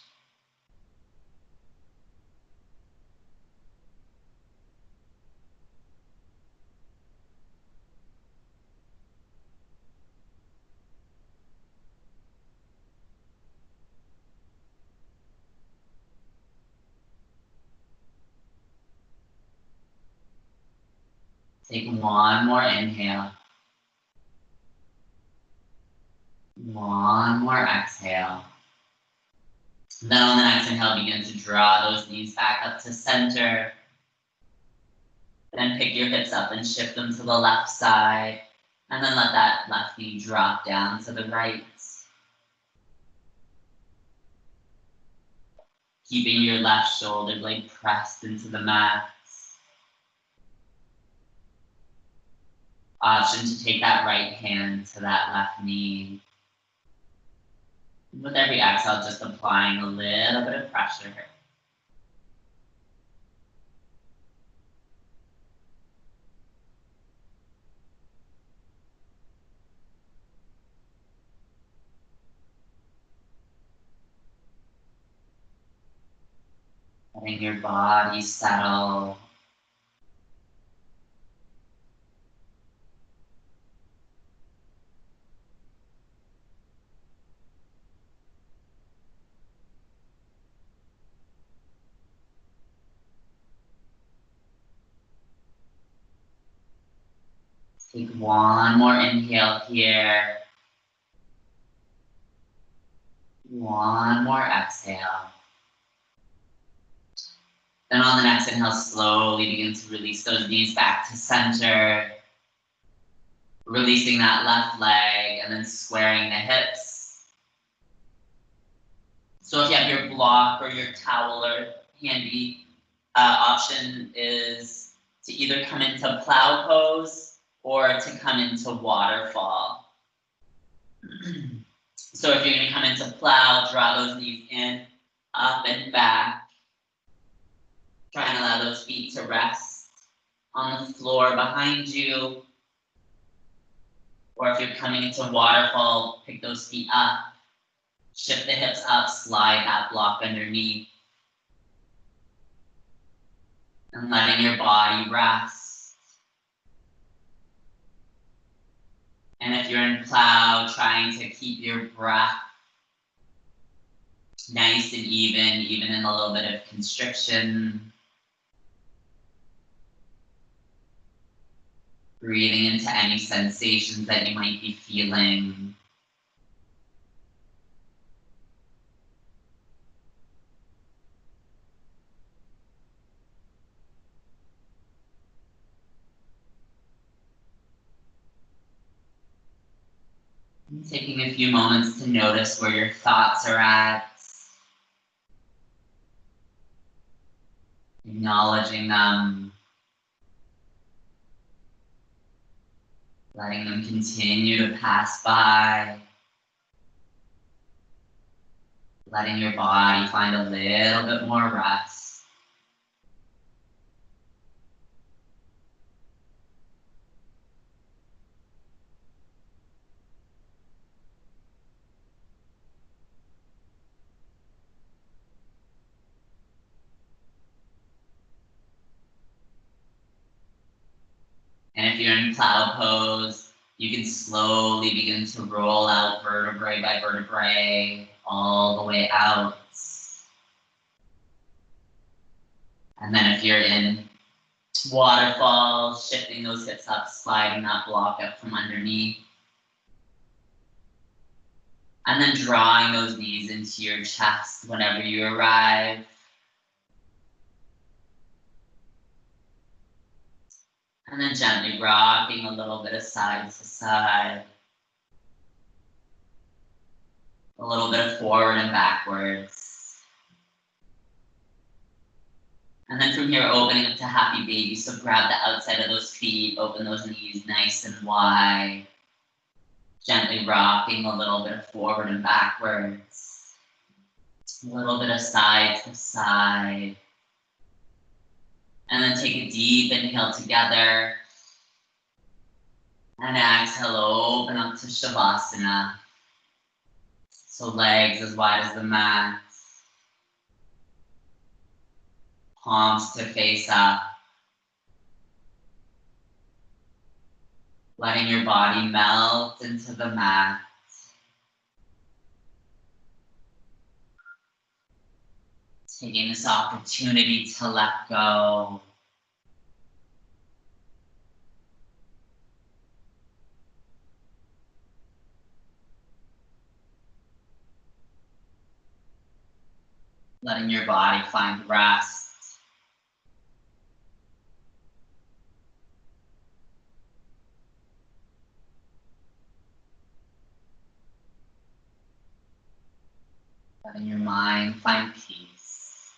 Take one more inhale. One more exhale. Then on the next inhale, begin to draw those knees back up to center. Then pick your hips up and shift them to the left side. And then let that left knee drop down to the right. Keeping your left shoulder blade pressed into the mat. Option to take that right hand to that left knee. With every exhale, just applying a little bit of pressure. Letting your body settle. Take one more inhale here. One more exhale. Then on the next inhale, slowly begin to release those knees back to center. Releasing that left leg and then squaring the hips. So if you have your block or your towel or handy, option is to either come into plow pose or to come into waterfall. So if you're going to come into plow, draw those knees in, up and back. Try and allow those feet to rest on the floor behind you. Or if you're coming into waterfall, pick those feet up. Shift the hips up, slide that block underneath. And letting your body rest. And if you're in plow, trying to keep your breath nice and even in a little bit of constriction. Breathing into any sensations that you might be feeling. And taking a few moments to notice where your thoughts are at. Acknowledging them. Letting them continue to pass by. Letting your body find a little bit more rest. And if you're in plow pose, you can slowly begin to roll out vertebrae by vertebrae all the way out. And then if you're in waterfall, shifting those hips up, sliding that block up from underneath. And then drawing those knees into your chest whenever you arrive. And then gently rocking a little bit of side to side. A little bit of forward and backwards. And then from here, opening up to happy baby. So grab the outside of those feet, open those knees nice and wide. Gently rocking a little bit of forward and backwards. A little bit of side to side. And then take a deep inhale together. And exhale, open up to Shavasana. So legs as wide as the mat. Palms to face up. Letting your body melt into the mat. Taking this opportunity to let go. Letting your body find rest. Letting your mind find peace.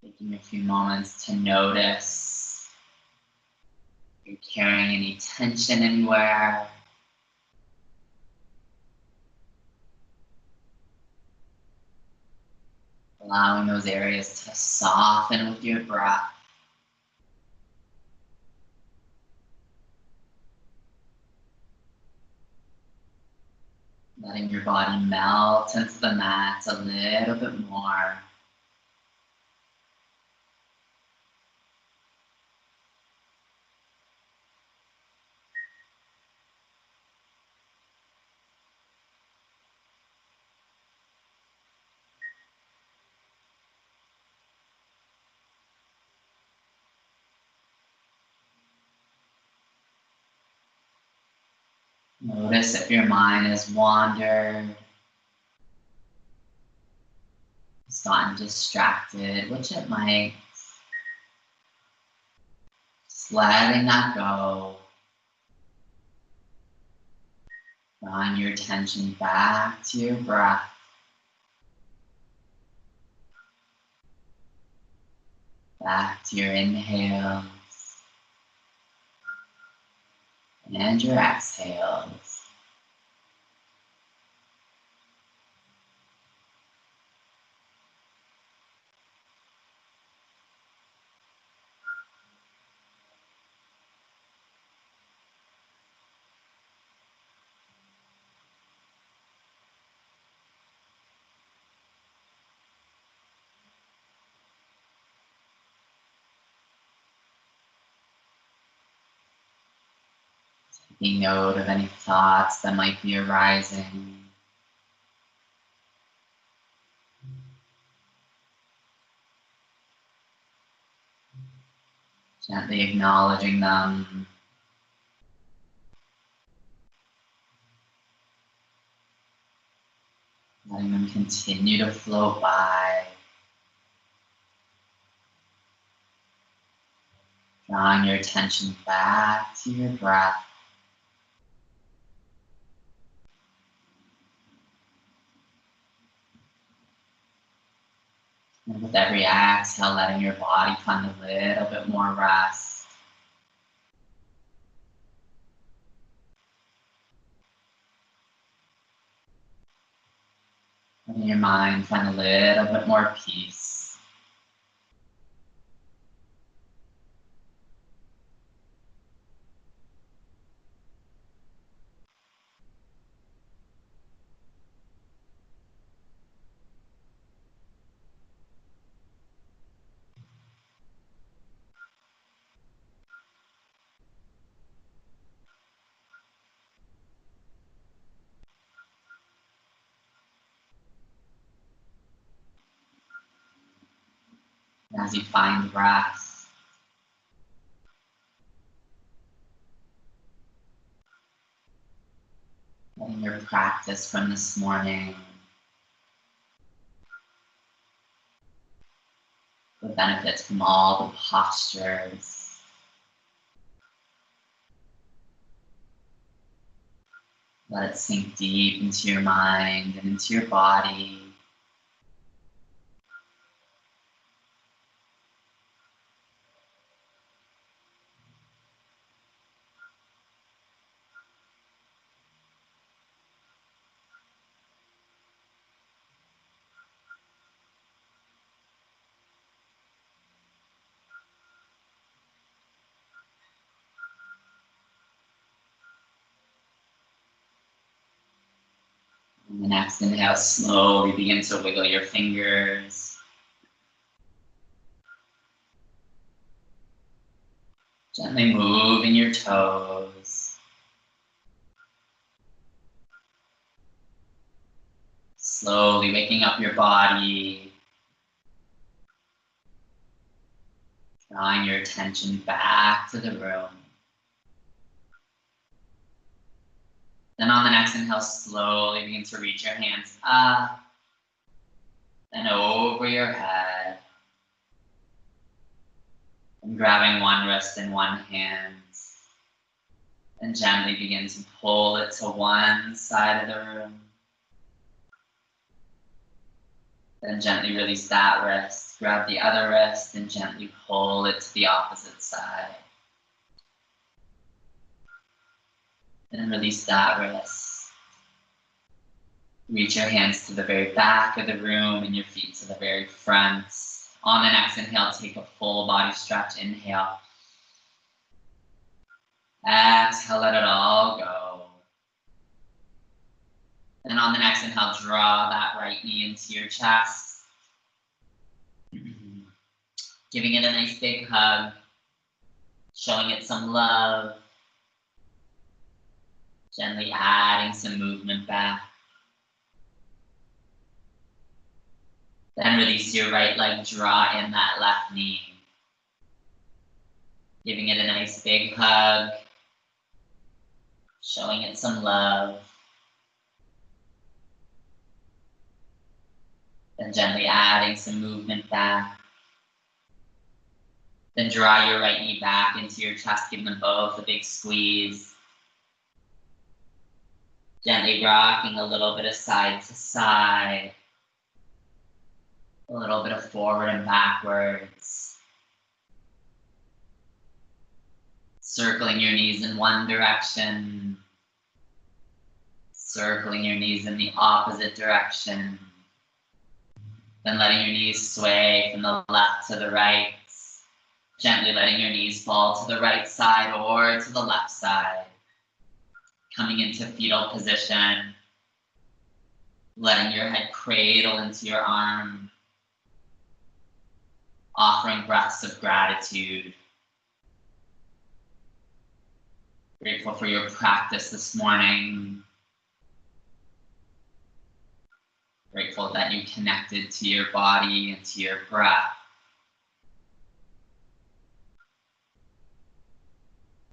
Taking a few moments to notice if you're carrying any tension anywhere. Allowing those areas to soften with your breath. Letting your body melt into the mat a little bit more. Notice if your mind has wandered, has gotten distracted, which it might. Just letting that go. Drawing your attention back to your breath. Back to your inhales and your exhales. Taking note of any thoughts that might be arising. Gently acknowledging them. Letting them continue to float by. Drawing your attention back to your breath. And with every exhale, letting your body find a little bit more rest. Letting your mind find a little bit more peace. as you find breath. Letting your practice from this morning, the benefits from all the postures. Let it sink deep into your mind and into your body. And the next inhale, slowly begin to wiggle your fingers. Gently moving your toes. Slowly waking up your body. Drawing your attention back to the room. Then on the next inhale, slowly begin to reach your hands up and over your head. And grabbing one wrist in one hand. And gently begin to pull it to one side of the room. Then gently release that wrist. Grab the other wrist and gently pull it to the opposite side. Then release that wrist. Reach your hands to the very back of the room and your feet to the very front. On the next inhale, take a full body stretch. Inhale. Exhale, let it all go. And on the next inhale, draw that right knee into your chest. Giving it a nice big hug. Showing it some love. Gently adding some movement back. Then release your right leg, draw in that left knee. Giving it a nice big hug. Showing it some love. Then gently adding some movement back. Then draw your right knee back into your chest, give them both a big squeeze. Gently rocking a little bit of side to side. A little bit of forward and backwards. Circling your knees in one direction. Circling your knees in the opposite direction. Then letting your knees sway from the left to the right. Gently letting your knees fall to the right side or to the left side. Coming into fetal position. Letting your head cradle into your arm. Offering breaths of gratitude. Grateful for your practice this morning. Grateful that you connected to your body and to your breath.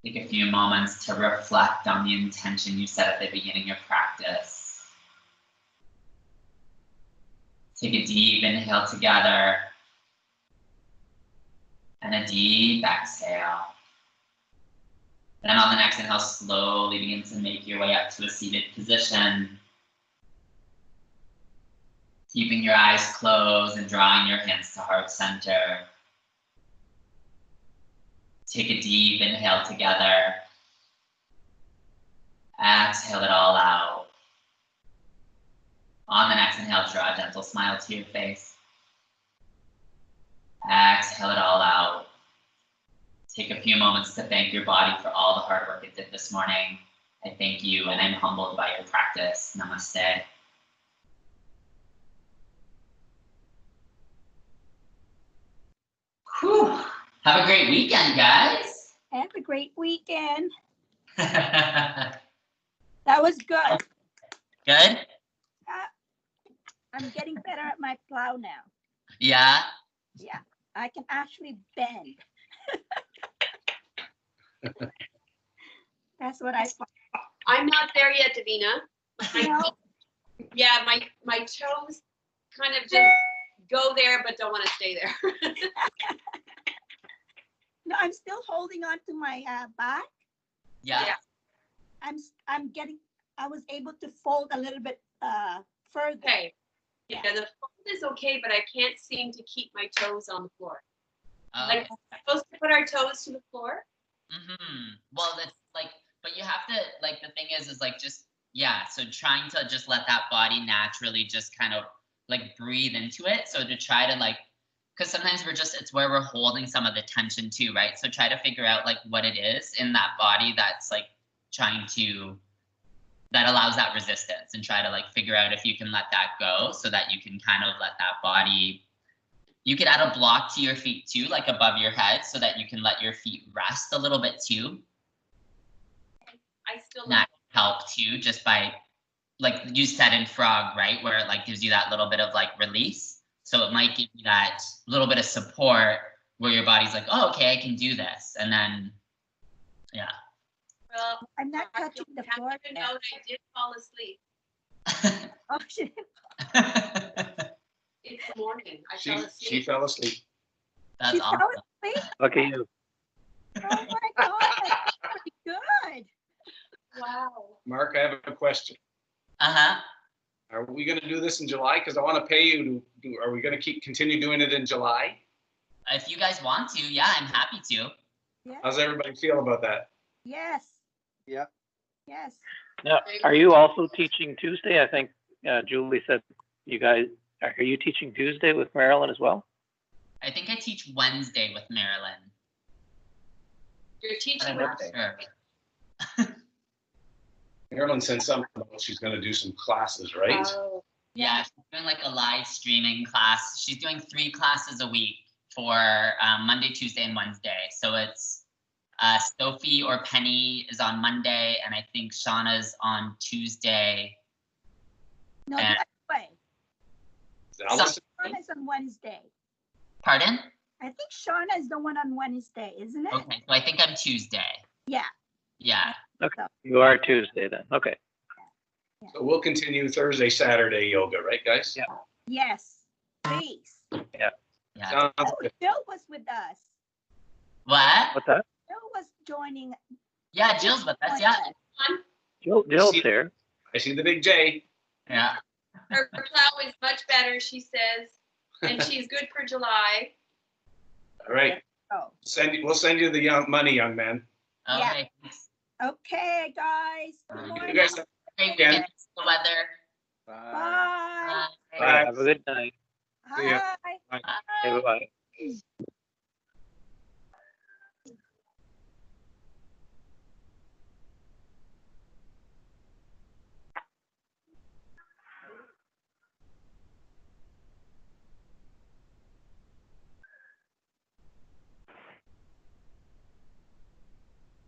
Take a few moments to reflect on the intention you set at the beginning of practice. Take a deep inhale together and a deep exhale. Then on the next inhale, slowly begin to make your way up to a seated position. Keeping your eyes closed and drawing your hands to heart center. Take a deep inhale together. Exhale it all out. On the next inhale, draw a gentle smile to your face. Exhale it all out. Take a few moments to thank your body for all the hard work it did this morning. I thank you and I'm humbled by your practice. Namaste. Whew. Have a great weekend, guys. Have a great weekend. Good? That was good. I'm getting better at my plow now. Yeah? Yeah. I can actually bend. That's what I find. I'm not there yet, Davina. No, Yeah, my toes kind of just go there, but don't want to stay there. no, I'm still holding on to my back. Yeah. Yeah. I was able to fold a little bit further. Okay. Yeah, the fold is okay, but I can't seem to keep my toes on the floor. Like, Okay. we're supposed to put our toes to the floor? Well, that's like, but you have to, like, the thing is like, just, yeah, so trying to just let that body naturally just kind of like breathe into it. So to try to like, because sometimes it's where we're holding some of the tension too, right? So try to figure out like what it is in that body that's like that allows that resistance, and try to like figure out if you can let that go so that you can kind of let that body. You could add a block to your feet too, like above your head, so that you can let your feet rest a little bit too. I still That help too, just by like you said in frog, right, where it like gives you that little bit of like release. So it might give you that little bit of support where your body's like, oh, okay, I can do this, and then yeah. well, I'm not I touching the floor. have to note I did fall asleep. Oh, shit. It's the morning. I She fell asleep. fell asleep. That's She awesome. fell asleep? Look at you. Oh my God, that's pretty good. Wow. Mark, I have a question. Uh-huh. Are we going to do this in July? Because I want to pay you to do. Are we going to continue doing it in July? If you guys want to, yeah, I'm happy to. Yeah. How's everybody feel about that? Yes. Yeah. Yes. Now, are you also teaching Tuesday? I think Julie said you guys, are you teaching Tuesday with Marilyn as well? I think I teach Wednesday with Marilyn. You're But teaching I'm with not sure. Marilyn said something about she's going to do some classes, right? Oh, Yeah, she's doing like a live streaming class. She's doing 3 classes a week for Monday, Tuesday, and Wednesday. So it's Sophie or Penny is on Monday, and I think Shauna's on Tuesday. No, the And- other way. Allison? Shauna is on Wednesday. Pardon? I think Shauna is the one on Wednesday, isn't it? Okay, so I think I'm Tuesday. Yeah. Yeah. You are Tuesday then. Okay. So we'll continue Thursday, Saturday yoga, right, guys? Yeah. Yes. Please. Yeah. Sounds Oh, good. Bill was with us. What? What's that? Bill was joining. Yeah, Jill's with us. Yeah. Jill's here. I see the big J. Yeah. her plow is much better, she says, and she's good for July. All right. Oh. We'll send you the money, young man. Yeah. Okay. Okay, guys. Good You morning. You guys have Great Yeah. weekend. The weather. Bye. Bye. Bye. Have a good night. See ya. Hi. Okay, bye-bye.